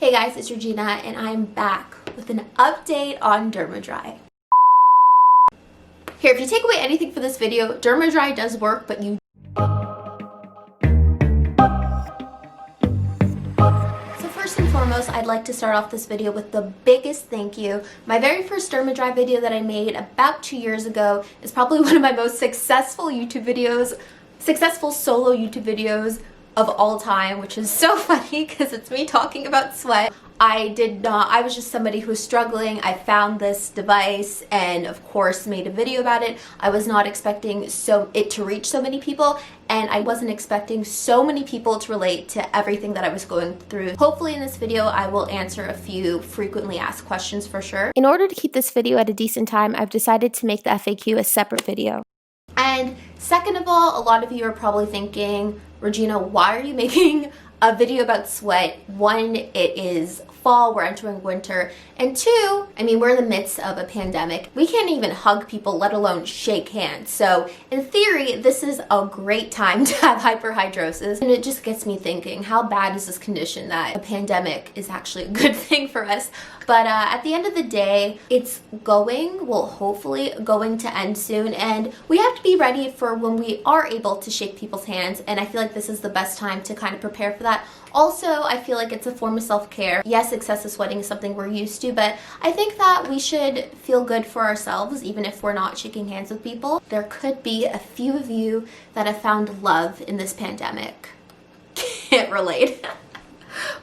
Hey guys, it's Regina and I'm back with an update on DermaDry. Here, if you take away anything from this video, DermaDry does work, but you First and foremost, I'd like to start off this video with the biggest thank you. My very first DermaDry video that I made about 2 years ago is probably one of my most successful solo YouTube videos of all time, which is so funny because it's me talking about sweat. I was just somebody who was struggling. I found this device and of course made a video about it. I was not expecting it to reach so many people, and I wasn't expecting so many people to relate to everything that I was going through. Hopefully in this video I will answer a few frequently asked questions for sure. In order to keep this video at a decent time, I've decided to make the FAQ a separate video. And second of all, a lot of you are probably thinking, Regina, why are you making a video about sweat? One, it is fall, we're entering winter, and two, I mean, we're in the midst of a pandemic. We can't even hug people, let alone shake hands. So in theory, this is a great time to have hyperhidrosis. And it just gets me thinking, how bad is this condition that a pandemic is actually a good thing for us? But at the end of the day, it's hopefully going to end soon, and we have to be ready for when we are able to shake people's hands, and I feel like this is the best time to kind of prepare for that. Also, I feel like it's a form of self-care. Yes, excessive sweating is something we're used to, but I think that we should feel good for ourselves even if we're not shaking hands with people. There could be a few of you that have found love in this pandemic. Can't relate.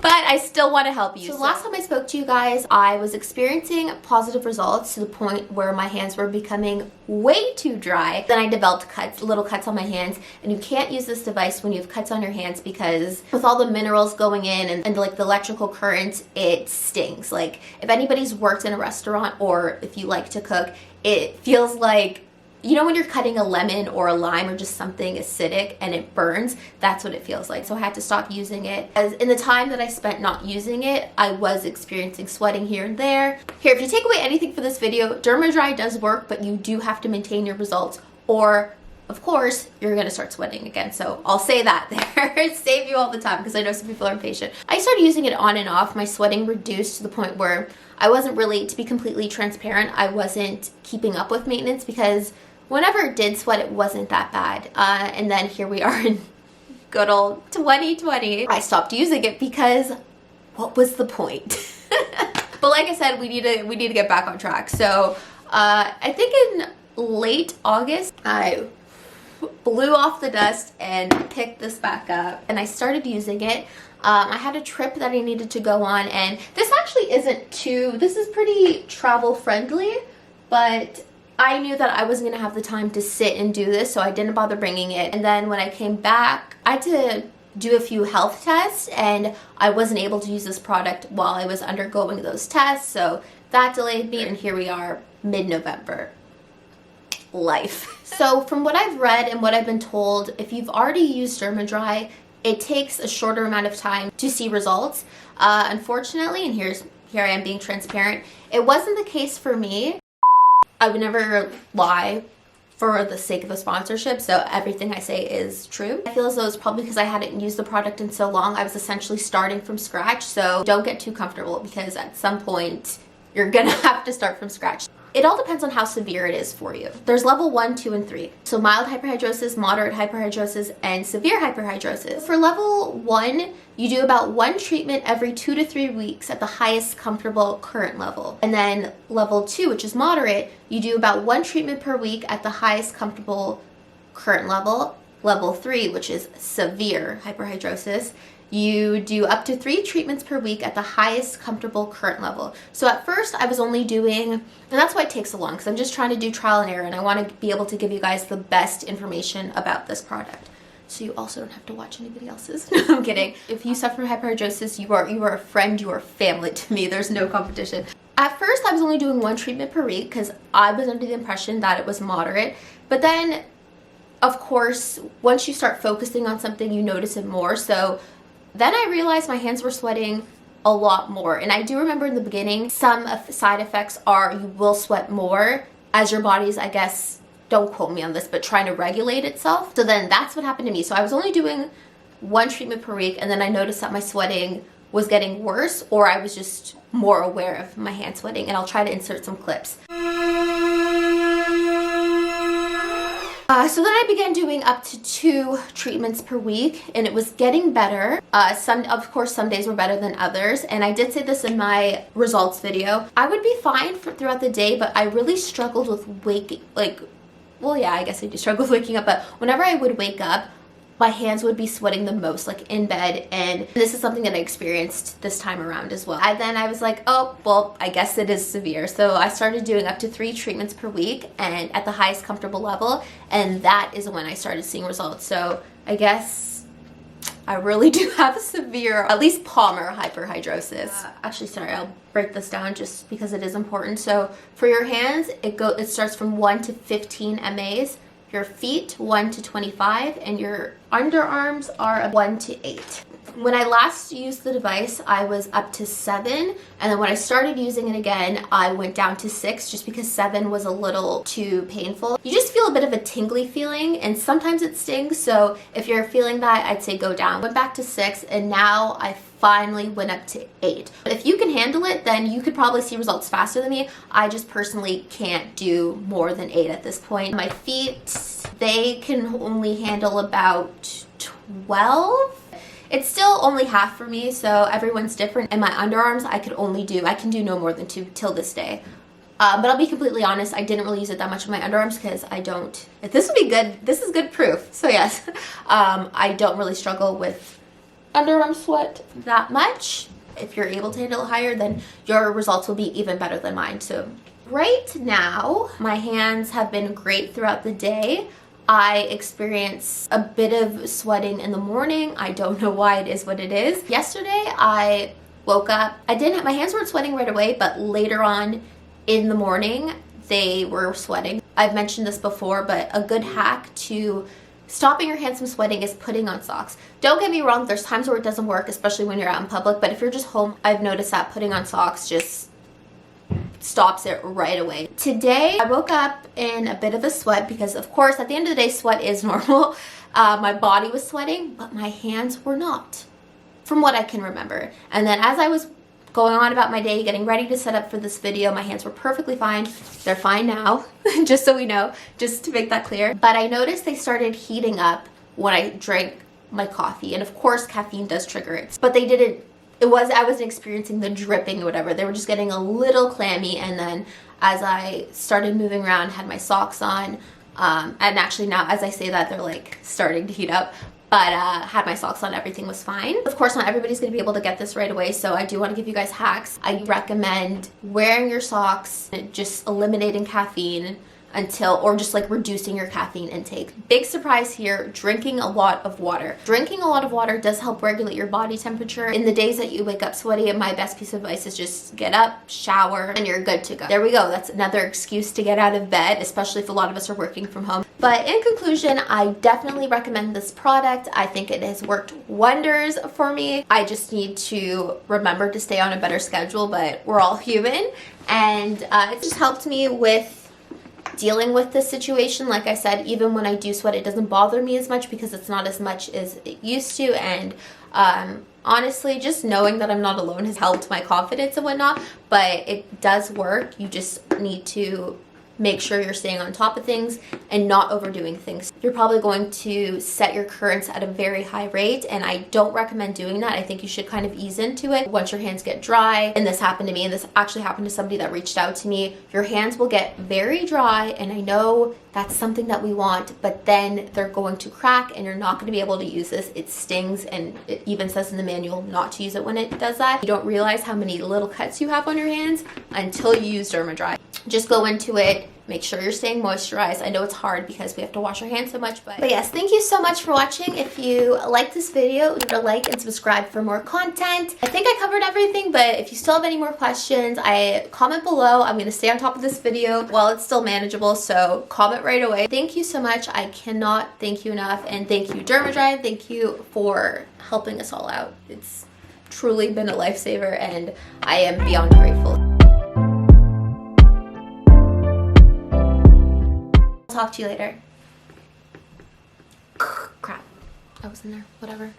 But I still want to help you. So last time I spoke to you guys, I was experiencing positive results to the point where my hands were becoming way too dry. Then I developed little cuts on my hands, and you can't use this device when you have cuts on your hands because with all the minerals going in and like the electrical current, it stings. Like if anybody's worked in a restaurant or if you like to cook, it feels like, you know, when you're cutting a lemon or a lime or just something acidic and it burns, that's what it feels like. So I had to stop using it. As in the time that I spent not using it, I was experiencing sweating here and there. Here, if you take away anything from this video, DermaDry does work, but you do have to maintain your results, or of course, you're gonna start sweating again. So I'll say that there. Save you all the time because I know some people are impatient. I started using it on and off. My sweating reduced to the point where I wasn't really, to be completely transparent, I wasn't keeping up with maintenance because whenever it did sweat, it wasn't that bad. And then here we are in good old 2020. I stopped using it because what was the point? But like I said, we need to get back on track. So I think in late August, I blew off the dust and picked this back up and I started using it. I had a trip that I needed to go on, and this actually this is pretty travel friendly, but I knew that I wasn't going to have the time to sit and do this, so I didn't bother bringing it. And then when I came back, I had to do a few health tests, and I wasn't able to use this product while I was undergoing those tests, so that delayed me, and here we are, mid-November. Life. So from what I've read and what I've been told, if you've already used DermaDry, it takes a shorter amount of time to see results. Unfortunately, and here I am being transparent, it wasn't the case for me. I would never lie for the sake of a sponsorship, so everything I say is true. I feel as though it's probably because I hadn't used the product in so long. I was essentially starting from scratch, so don't get too comfortable because at some point you're gonna have to start from scratch. It all depends on how severe it is for you. There's level 1, 2, and 3. So mild hyperhidrosis, moderate hyperhidrosis, and severe hyperhidrosis. For level 1, you do about 1 treatment every 2 to 3 weeks at the highest comfortable current level. And then level 2, which is moderate, you do about 1 treatment per week at the highest comfortable current level. Level 3, which is severe hyperhidrosis, you do up to 3 treatments per week at the highest comfortable current level. So at first I was only doing, and that's why it takes so long, because I'm just trying to do trial and error, and I want to be able to give you guys the best information about this product. So you also don't have to watch anybody else's. No, I'm kidding. If you suffer from hyperhidrosis, you are a friend, you are family to me. There's no competition. At first I was only doing 1 treatment per week because I was under the impression that it was moderate, but then of course once you start focusing on something, you notice it more. So then I realized my hands were sweating a lot more. And I do remember in the beginning, some side effects are you will sweat more as your body's, I guess, don't quote me on this, but trying to regulate itself. So then that's what happened to me. So I was only doing 1 treatment per week, and then I noticed that my sweating was getting worse or I was just more aware of my hand sweating, and I'll try to insert some clips. So then I began doing up to 2 treatments per week, and it was getting better. Of course, some days were better than others, and I did say this in my results video. I would be fine throughout the day, but I really struggled with waking, well, yeah, I guess I do struggle with waking up, but whenever I would wake up, my hands would be sweating the most, like in bed, and this is something that I experienced this time around as well. And then I was like, oh, well, I guess it is severe. So I started doing up to 3 treatments per week and at the highest comfortable level, and that is when I started seeing results. So I guess I really do have a severe, at least palmar hyperhidrosis. Actually, sorry, I'll break this down just because it is important. So for your hands, it starts from 1 to 15 MAs. Your feet 1 to 25, and your underarms are 1 to 8. When I last used the device, I was up to 7, and then when I started using it again, I went down to 6 just because 7 was a little too painful. You just feel a bit of a tingly feeling, and sometimes it stings, so if you're feeling that, I'd say go down. Went back to 6, and now I finally went up to 8. But if you can handle it, then you could probably see results faster than me. I just personally can't do more than 8 at this point. My feet, they can only handle about 12. It's still only half for me, so everyone's different. And my underarms, I can do no more than 2 till this day. But I'll be completely honest, I didn't really use it that much in my underarms because I don't, if this would be good, this is good proof. So yes, I don't really struggle with underarm sweat that much. If you're able to handle it higher, then your results will be even better than mine. So right now, my hands have been great throughout the day. I experience a bit of sweating in the morning. I don't know why, it is what it is. Yesterday, I woke up, my hands weren't sweating right away, but later on in the morning, they were sweating. I've mentioned this before, but a good hack to stopping your hands from sweating is putting on socks. Don't get me wrong, there's times where it doesn't work, especially when you're out in public, but if you're just home, I've noticed that putting on socks just stops it right away. Today, I woke up in a bit of a sweat because, of course, at the end of the day, sweat is normal. My body was sweating, but my hands were not, from what I can remember. And then as I was going on about my day, getting ready to set up for this video, my hands were perfectly fine. They're fine now, just so we know, just to make that clear. But I noticed they started heating up when I drank my coffee. And of course, caffeine does trigger it. But they didn't, I wasn't experiencing the dripping or whatever. They were just getting a little clammy. And then as I started moving around, had my socks on, and actually now as I say that, they're like starting to heat up. But had my socks on, everything was fine. Of course, not everybody's gonna be able to get this right away, so I do wanna give you guys hacks. I recommend wearing your socks, just eliminating caffeine or just like reducing your caffeine intake. Big surprise here, drinking a lot of water. Drinking a lot of water does help regulate your body temperature. In the days that you wake up sweaty, my best piece of advice is just get up, shower, and you're good to go. There we go, that's another excuse to get out of bed, especially if a lot of us are working from home. But in conclusion, I definitely recommend this product. I think it has worked wonders for me. I just need to remember to stay on a better schedule, but we're all human. And it just helped me with dealing with this situation. Like I said, even when I do sweat, it doesn't bother me as much because it's not as much as it used to. And honestly, just knowing that I'm not alone has helped my confidence and whatnot. But it does work. You just need to make sure you're staying on top of things and not overdoing things. You're probably going to set your currents at a very high rate, and I don't recommend doing that. I think you should kind of ease into it once your hands get dry. And this happened to me, and this actually happened to somebody that reached out to me. Your hands will get very dry, and I know that's something that we want, but then they're going to crack and you're not going to be able to use this. It stings, and it even says in the manual not to use it when it does that. You don't realize how many little cuts you have on your hands until you use DermaDry. Just go into it, make sure you're staying moisturized. I know it's hard because we have to wash our hands so much, but yes, thank you so much for watching. If you like this video, leave it a like and subscribe for more content. I think I covered everything, but if you still have any more questions, comment below. I'm gonna stay on top of this video while it's still manageable, so comment right away. Thank you so much. I cannot thank you enough, and thank you DermaDry. Thank you for helping us all out. It's truly been a lifesaver, and I am beyond grateful. Talk to you later. Crap, I was in there, whatever.